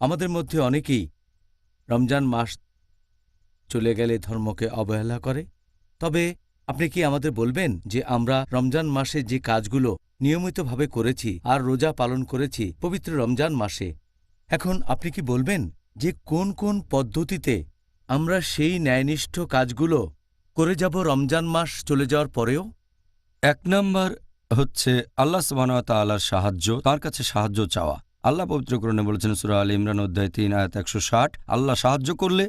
আমাদের মধ্যে অনেকেই রমজান মাস চলে গেলে ধর্মকে অবহেলা করে। তবে আপনি কি আমাদের বলবেন যে আমরা রমজান মাসে যে কাজগুলো নিয়মিতভাবে করেছি আর রোজা পালন করেছি পবিত্র রমজান মাসে, এখন আপনি কি বলবেন যে কোন কোন পদ্ধতিতে আমরা সেই ন্যায়নিষ্ঠ কাজগুলো করে যাব রমজান মাস চলে যাওয়ার পরেও? ১ নম্বর হচ্ছে আল্লাহ সুবহানাহু ওয়া তাআলার সাহায্য, তাঁর কাছে সাহায্য চাওয়া। আল্লাহ পবিত্র কোরআনে বলেছেন সূরা আল ইমরান অধ্যায় ৩ আয়াত ১৬০, আল্লাহ সাহায্য করলে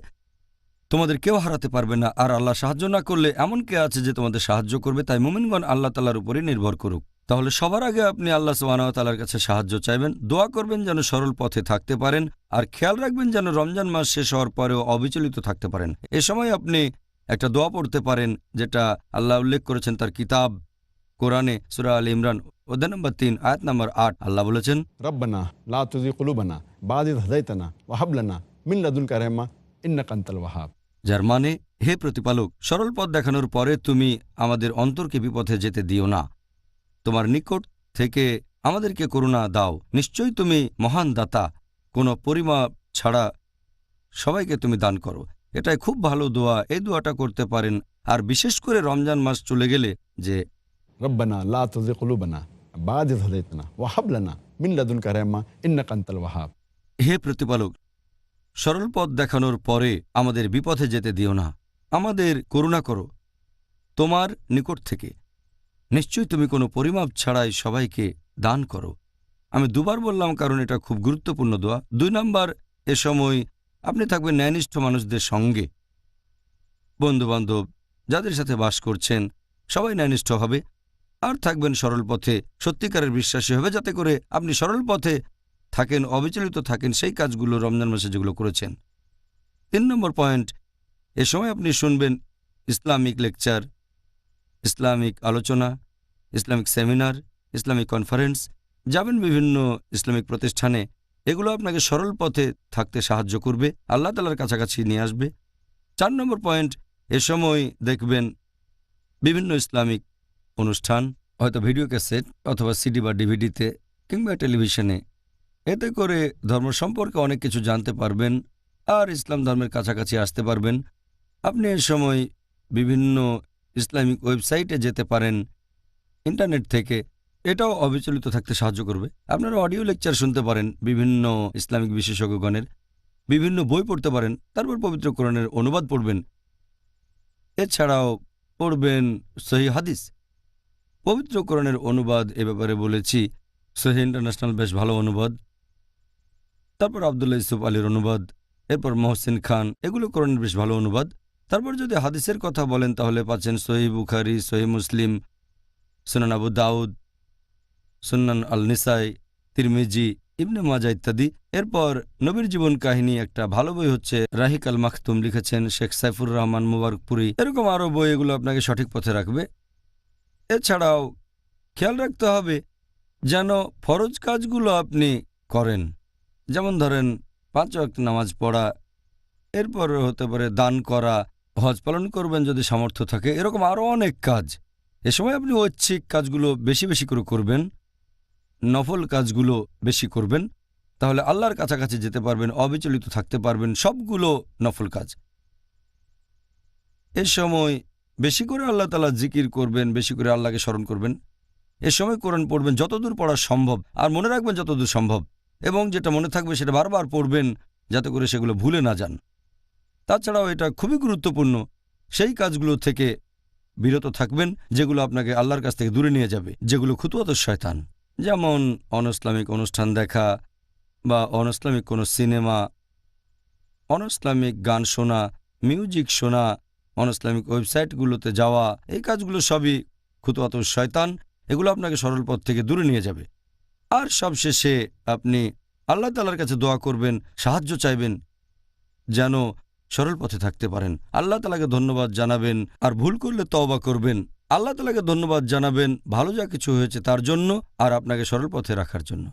তোমাদের কেউ হারাতে পারবে না, আর আল্লাহ সাহায্য না করলে এমন কে আছে যে তোমাদের সাহায্য করবে? তাই মুমিনগণ আল্লাহ তাআলার উপরই নির্ভর করুক। তাহলে সবার আগে আপনি আল্লাহ সুবহানাহু ওয়া তাআলার কাছে সাহায্য চাইবেন, দোয়া করবেন যেন সরল পথে থাকতে পারেন, আর খেয়াল রাখবেন যেন রমজান মাস শেষ হওয়ার পরেও অবিচলিত থাকতে পারেন। এ সময় আপনি একটা দোয়া পড়তে পারেন যেটা আল্লাহ উল্লেখ করেছেন তার কিতাব কোরআনে সূরা আল ইমরান অধ্যায় নম্বর ৩ আয়াত নম্বর ৮। আল্লাহ বলেছেন, রব্বানা লা তুযিগ কুলুবানা বা'দা ইয হাদাইতানা ওয়া হাব লানা মিন লাদুনকা রাহমা ইন্নাকা আনতাল ওয়াহ্হাব। যার মানে, হে প্রতিপালক, সরল পথ দেখানোর পরে তুমি আমাদের অন্তরকে বিপথে যেতে দিও না, তোমার নিকট থেকে আমাদেরকে করুণা দাও, নিশ্চয়ই তুমি মহান দাতা, কোনো পরিমাপ ছাড়া সবাইকে তুমি দান করো। এটাই খুব ভালো দোয়া, এই দোয়াটা করতে পারেন। আর বিশেষ করে রমজান মাস চলে গেলে যে রব্বানা লা তুযিগ কুলুবানা বা'দা ইয হাদাইতানা ওয়া হাব লানা মিন লাদুনকা রাহমা ইন্নাকা আনতাল ওয়াহ্হাব। হে প্রতিপালক, সরল পথ দেখানোর পরে আমাদের বিপথে যেতে দিও না, আমাদের করুণা করো তোমার নিকট থেকে, নিশ্চয়ই তুমি কোনো পরিমাপ ছাড়াই সবাইকে দান করো। আমি দুবার বললাম কারণ এটা খুব গুরুত্বপূর্ণ দোয়া। ২ নম্বর, এ সময় আপনি থাকবেন ন্যায়নিষ্ঠ মানুষদের সঙ্গে, বন্ধুবান্ধব যাদের সাথে বাস করছেন সবাই ন্যায়নিষ্ঠ হবে, আর থাকবেন সরল পথে, সত্যিকারের বিশ্বাসী হবে, যাতে করে আপনি সরল পথে থাকেন, অবিচলিত থাকেন সেই কাজগুলো রমজান মাসে যেগুলো করেছেন। ৩ নম্বর পয়েন্ট, এ সময় আপনি শুনবেন ইসলামিক লেকচার, ইসলামিক আলোচনা, ইসলামিক সেমিনার, ইসলামিক কনফারেন্স, যাবেন বিভিন্ন ইসলামিক প্রতিষ্ঠানে। এগুলো আপনাকে সরল পথে থাকতে সাহায্য করবে, আল্লাহ তাআলার কাছাকাছি নিয়ে আসবে। ৪ নম্বর পয়েন্ট, এ সময় দেখবেন বিভিন্ন ইসলামিক অনুষ্ঠান, হয়তো ভিডিও ক্যাসেট অথবা সিডি বা ডিভিডিতে কিংবা টেলিভিশনে। এতে করে ধর্ম সম্পর্কে অনেক কিছু জানতে পারবেন আর ইসলাম ধর্মের কাছাকাছি আসতে পারবেন। আপনি এ সময় বিভিন্ন ইসলামিক ওয়েবসাইটে যেতে পারেন ইন্টারনেট থেকে, এটাও অবিচলিত থাকতে সাহায্য করবে। আপনারা অডিও লেকচার শুনতে পারেন বিভিন্ন ইসলামিক বিশেষজ্ঞগণের, বিভিন্ন বই পড়তে পারেন, তারপর পবিত্র কোরআনের অনুবাদ পড়বেন। এছাড়াও পড়বেন সহিহ হাদিস, পবিত্র কোরআনের অনুবাদ। এ ব্যাপারে বলেছি সহিহ ইন্টারন্যাশনাল বেশ ভালো অনুবাদ, তারপর আবদুল্লাহ ইউসুফ আলীর অনুবাদ, এরপর মহসিন খান, এগুলো কোরআনের বেশ ভালো অনুবাদ। তারপর যদি হাদিসের কথা বলেন তাহলে পাচ্ছেন সহিহ বুখারী, সহিহ মুসলিম, সুনান আবু দাউদ, সুনান আল নিসাই, তিরমিজি, ইবনে মাজা ইত্যাদি। এরপর নবীর জীবন কাহিনী একটা ভালো বই হচ্ছে রাহিক আল মাখতুম, লিখেছেন শেখ সাইফুর রহমান মুবারকপুরি। এরকম আরও বই, এগুলো আপনাকে সঠিক পথে রাখবে। এছাড়াও খেয়াল রাখতে হবে যেন ফরজ কাজগুলো আপনি করেন, যেমন ধরেন ৫ ওয়াক্ত নামাজ পড়া, এরপর হতে পারে দান করা, হজ পালন করবেন যদি সামর্থ্য থাকে, এরকম আরও অনেক কাজ। এ সময় আপনি ঐচ্ছিক কাজগুলো বেশি বেশি করে করবেন, নফল কাজগুলো বেশি করবেন, তাহলে আল্লাহর কাছাকাছি যেতে পারবেন, অবিচলিত থাকতে পারবেন, সবগুলো নফল কাজ। এ সময় বেশি করে আল্লাহ তাআলা জিকির করবেন, বেশি করে আল্লাহকে স্মরণ করবেন। এ সময় কোরআন পড়বেন যতদূর পড়া সম্ভব, আর মনে রাখবেন যতদূর সম্ভব, এবং যেটা মনে থাকবে সেটা বারবার পড়বেন যাতে করে সেগুলো ভুলে না যান। তাছাড়াও এটা খুবই গুরুত্বপূর্ণ, সেই কাজগুলো থেকে বিরত থাকবেন যেগুলো আপনাকে আল্লাহর কাছ থেকে দূরে নিয়ে যাবে, যেগুলো খুতুয়াত শয়তান, যেমন অনইসলামিক অনুষ্ঠান দেখা বা অনইসলামিক কোনো সিনেমা, অনইসলামিক গান শোনা, মিউজিক শোনা, অনইসলামিক ওয়েবসাইটগুলোতে যাওয়া। এই কাজগুলো সবই খুতুয়াত শয়তান, এগুলো আপনাকে সরল পথ থেকে দূরে নিয়ে যাবে। আর সবশেষে আপনি আল্লাহ তাআলার কাছে দোয়া করবেন, সাহায্য চাইবেন যেন সরল পথে থাকতে পারেন। আল্লাহ তাআলাকে ধন্যবাদ জানাবেন, আর ভুল করলে তওবা করবেন। আল্লাহ তাআলাকে ধন্যবাদ জানাবেন ভালো যা কিছু হয়েছে তার জন্য, আর আপনাকে সরল পথে রাখার জন্য।